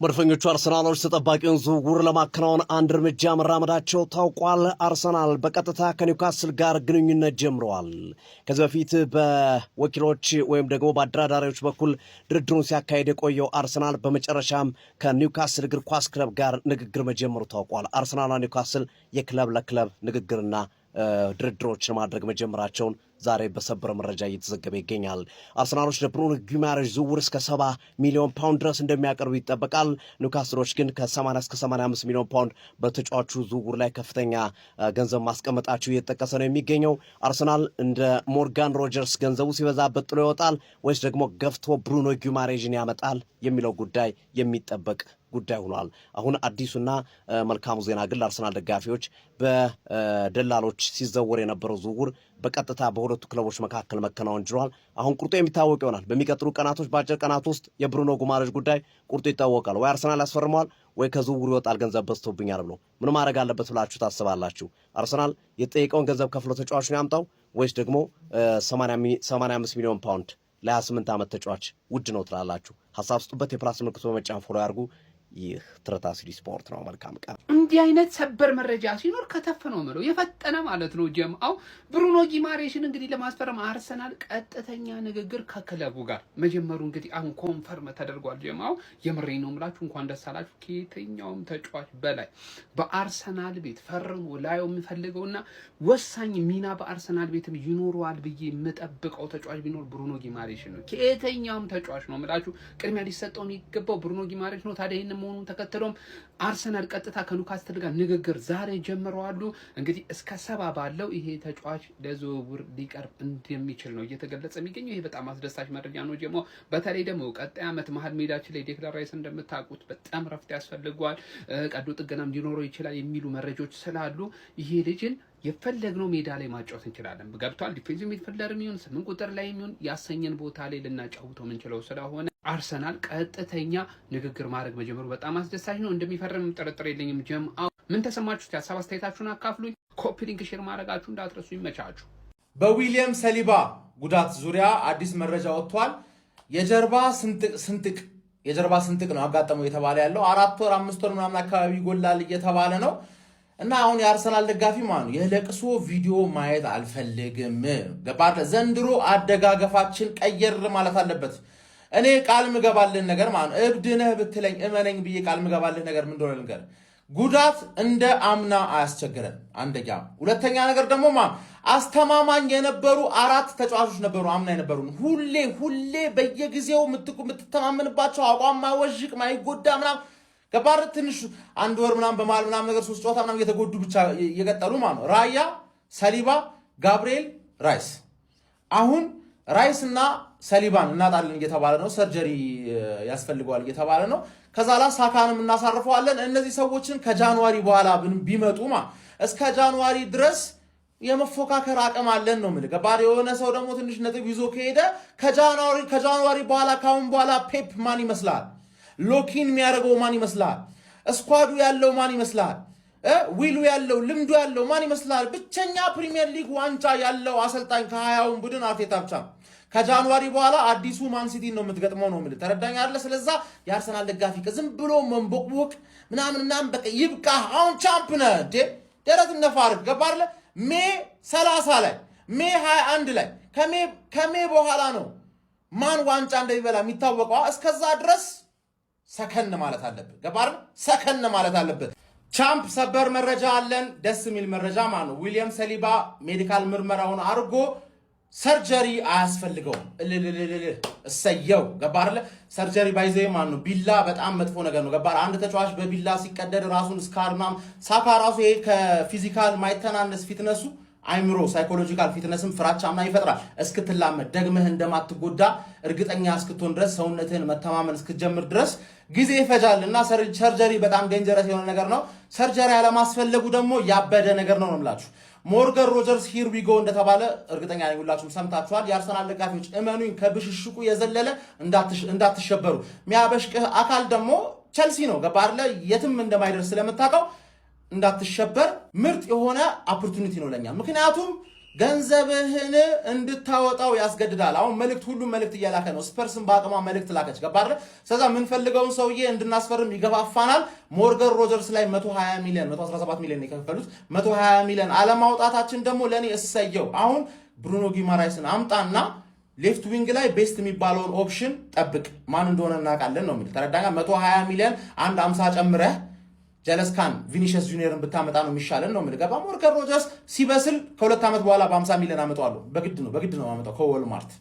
መድፈኞቹ አርሰናሎች ተጠባቂውን ዝውውር ለማከናወን አንድ እርምጃ መራመዳቸው ታውቋል። አርሰናል በቀጥታ ከኒውካስል ጋር ግንኙነት ጀምረዋል። ከዚህ በፊት በወኪሎች ወይም ደግሞ በአደራዳሪዎች በኩል ድርድሩን ሲያካሄድ የቆየው አርሰናል በመጨረሻም ከኒውካስል እግር ኳስ ክለብ ጋር ንግግር መጀመሩ ታውቋል። አርሰናልና ኒውካስል የክለብ ለክለብ ንግግርና ድርድሮችን ማድረግ መጀመራቸውን ዛሬ በሰበር መረጃ እየተዘገበ ይገኛል። አርሰናሎች ለብሩኖ ጊማሬሽ ዝውውር እስከ 70 ሚሊዮን ፓውንድ ድረስ እንደሚያቀርቡ ይጠበቃል። ኒውካስሎች ግን ከ80 እስከ 85 ሚሊዮን ፓውንድ በተጫዋቹ ዝውውር ላይ ከፍተኛ ገንዘብ ማስቀመጣቸው እየተጠቀሰ ነው የሚገኘው። አርሰናል እንደ ሞርጋን ሮጀርስ ገንዘቡ ሲበዛበት ጥሎ ይወጣል ወይስ ደግሞ ገፍቶ ብሩኖ ጊማሬሽን ያመጣል የሚለው ጉዳይ የሚጠበቅ ጉዳይ ሆኗል። አሁን አዲሱና መልካሙ ዜና ግን ለአርሰናል ደጋፊዎች በደላሎች ሲዘወር የነበረው ዝውውር በቀጥታ በሁለቱ ክለቦች መካከል መከናወን ጅሯል። አሁን ቁርጡ የሚታወቅ ይሆናል። በሚቀጥሉ ቀናቶች በአጭር ቀናት ውስጥ የብሩኖ ጊማሬሽ ጉዳይ ቁርጡ ይታወቃል። ወይ አርሰናል ያስፈርመዋል ወይ ከዝውውሩ ይወጣል ገንዘብ በዝቶብኛል ብሎ ምን ማድረግ አለበት ብላችሁ ታስባላችሁ? አርሰናል የተጠየቀውን ገንዘብ ከፍሎ ተጫዋቹን ያምጣው ወይስ ደግሞ 85 ሚሊዮን ፓውንድ ለ28 ዓመት ተጫዋች ውድ ነው ትላላችሁ? ሐሳብ ስጡበት። የፕላስ ምልክቱ በመጫን ፎሎ ያርጉ። ይህ ትርታ ሲዲ ስፖርት ነው። መልካም ቀን። እንዲህ አይነት ሰበር መረጃ ሲኖር ከተፍ ነው ምለው የፈጠነ ማለት ነው። ጀምአው ብሩኖ ጊማሬሽን እንግዲህ ለማስፈረም አርሰናል ቀጥተኛ ንግግር ከክለቡ ጋር መጀመሩ እንግዲህ አሁን ኮንፈርም ተደርጓል። ጀምአው የምሬ ነው ምላችሁ እንኳን ደስ አላችሁ። ከየትኛውም ተጫዋች በላይ በአርሰናል ቤት ፈርሞ ላየው የሚፈልገውና ወሳኝ ሚና በአርሰናል ቤትም ይኖረዋል ብዬ የምጠብቀው ተጫዋች ቢኖር ብሩኖ ጊማሬሽን ነው። ከየትኛውም ተጫዋች ነው ምላችሁ ቅድሚያ ሊሰጠው የሚገባው ብሩኖ ጊማሬሽ ነው። ታዲያ ይሄን መሆኑን ተከትሎም አርሰናል ቀጥታ ከኒውካስል ጋር ንግግር ዛሬ ጀምረዋል። እንግዲህ እስከ 70 ባለው ይሄ ተጫዋች ለዝውውር ሊቀርብ እንደሚችል ነው እየተገለጸ የሚገኘው። ይሄ በጣም አስደሳች መረጃ ነው። ጀሞ በተለይ ደግሞ ቀጣይ ዓመት መሀል ሜዳችን ላይ ዴክላን ራይስ እንደምታውቁት በጣም ረፍት ያስፈልገዋል፣ ቀዶ ጥገናም ሊኖረው ይችላል የሚሉ መረጃዎች ስላሉ ይሄ ልጅን የፈለግነው ሜዳ ላይ ማጫወት እንችላለን። ገብቷል። ዲፌንሲቭ ሚድፊልደር የሚሆን 8 ቁጥር ላይ የሚሆን ያሰኘን ቦታ ላይ ልናጫውተው የምንችለው ስለሆነ አርሰናል ቀጥተኛ ንግግር ማድረግ መጀመሩ በጣም አስደሳች ነው። እንደሚፈርም ጥርጥር የለኝም። ጀምአው ምን ተሰማችሁ? ሀሳብ አስተያየታችሁን አካፍሉኝ። ኮፒ ሊንክ ሼር ማድረጋችሁ እንዳትረሱ። ይመቻችሁ። በዊሊያም ሰሊባ ጉዳት ዙሪያ አዲስ መረጃ ወጥቷል። የጀርባ ስንጥቅ ነው አጋጠመው የተባለ ያለው 4 ወር 5 ወር ምናምን አካባቢ ይጎላል እየተባለ ነው። እና አሁን የአርሰናል ደጋፊ ማኑ የለቅሶ ቪዲዮ ማየት አልፈልግም። ገባለ ዘንድሮ አደጋገፋችን ቀየር ማለት አለበት። እኔ ቃል ምገባልህ ነገር ማኑ እብድ ነህ ብትለኝ እመነኝ ብዬ ቃል ምገባልህ ነገር ምን እንደሆነ ልንገር። ጉዳት እንደ አምና አያስቸግረን። አንደኛ፣ ሁለተኛ ነገር ደግሞ አስተማማኝ የነበሩ 4 ተጫዋቾች ነበሩ አምና የነበሩ ሁሌ በየጊዜው የምትተማመንባቸው አቋም ማይወዥቅ ማይጎዳ ምናምን ገባር ትንሽ 1 ወር ምናምን በመሃል ምናምን ነገር 3 ጨዋታ ምናምን እየተጎዱ ብቻ እየቀጠሉ ማለት ነው። ራያ፣ ሰሊባ፣ ጋብርኤል፣ ራይስ። አሁን ራይስና ሰሊባን እናጣለን እየተባለ ነው። ሰርጀሪ ያስፈልገዋል እየተባለ ነው። ከዛ ላይ ሳካንም እናሳርፈዋለን። እነዚህ ሰዎችን ከጃንዋሪ በኋላ ቢመጡ እስከ ጃንዋሪ ድረስ የመፎካከር አቅም አለን ነው ማለት። ገባር የሆነ ሰው ደግሞ ትንሽ ነጥብ ይዞ ከሄደ ከጃንዋሪ በኋላ ካሁን በኋላ ፔፕ ማን ይመስላል? ሎኪን የሚያደርገው ማን ይመስላል? ስኳዱ ያለው ማን ይመስላል? ዊሉ ያለው ልምዱ ያለው ማን ይመስላል? ብቸኛ ፕሪሚየር ሊግ ዋንጫ ያለው አሰልጣኝ ከ20ውን ቡድን አርቴታ ብቻ። ከጃንዋሪ በኋላ አዲሱ ማን ሲቲ ነው የምትገጥመው ነው ማለት ተረዳኝ አይደለ? ስለዛ የአርሰናል ደጋፊ ዝም ብሎ መንቦቅቦቅ ምናምን በቃ ይብቃ። አሁን ቻምፕ ነህ እንዴ? ደረት ነፋርክ ገባርለ ሜ 30 ላይ ሜ 21 ላይ ከሜ በኋላ ነው ማን ዋንጫ እንደሚበላ የሚታወቀው። እስከዛ ድረስ ሰከን ማለት አለበት። ገባር ሰከን ማለት አለበት። ቻምፕ ሰበር መረጃ አለን። ደስ የሚል መረጃ ማለት ነው። ዊሊያም ሰሊባ ሜዲካል ምርመራውን አድርጎ ሰርጀሪ አያስፈልገውም። እሰየው ገባር ሰርጀሪ ባይዘ ማለት ነው። ቢላ በጣም መጥፎ ነገር ነው። ገባር አንድ ተጫዋች በቢላ ሲቀደድ ራሱን ስካርናም ሳካ ራሱ ይሄ ከፊዚካል ማይተናነስ ፊትነሱ አይምሮ ሳይኮሎጂካል ፊትነስም ፍራቻና ይፈጥራል። እስክትላመድ ደግመህ እንደማትጎዳ እርግጠኛ እስክትሆን ድረስ ሰውነትህን መተማመን እስክትጀምር ድረስ ጊዜ ይፈጃልና ሰርጀሪ በጣም ዴንጀረስ የሆነ ነገር ነው። ሰርጀሪ ያለማስፈለጉ ደግሞ ያበደ ነገር ነው የምላችሁ። ሞርጋን ሮጀርስ ሂር ዊ ጎ እንደተባለ እርግጠኛ ነኝ ሁላችሁም ሰምታችኋል። የአርሰናል ደጋፊዎች እመኑኝ ከብሽሽቁ የዘለለ እንዳትሸበሩ። የሚያበሽቅህ አካል ደግሞ ቸልሲ ነው። ገባር ላይ የትም እንደማይደርስ ስለምታውቀው እንዳትሸበር ምርጥ የሆነ ኦፖርቹኒቲ ነው ለኛ። ምክንያቱም ገንዘብህን እንድታወጣው ያስገድዳል። አሁን መልእክት ሁሉም መልእክት እያላከ ነው። ስፐርስን በአቅሟ መልእክት ላከች። ገባረ ስለዛ የምንፈልገውን ሰውዬ እንድናስፈርም ይገፋፋናል። ሞርጋን ሮጀርስ ላይ 120 ሚሊዮን 117 ሚሊዮን የከፈሉት 120 ሚሊዮን አለማውጣታችን ደግሞ ለኔ እሰየው። አሁን ብሩኖ ጊማራይስን አምጣና ሌፍት ዊንግ ላይ ቤስት የሚባለውን ኦፕሽን ጠብቅ። ማን እንደሆነ እናውቃለን ነው የሚል ተረዳጋ። 120 ሚሊዮን አንድ 50 ጨምረህ ጀለስካን ቪኒሺየስ ጁኒየርን ብታመጣ ነው የሚሻለን ነው የሚል ገባ። ሞርጋን ሮጀርስ ሲበስል ከ2 ዓመት በኋላ በ50 ሚሊዮን አመጣዋለሁ። በግድ ነው አመጣው ከወልማርት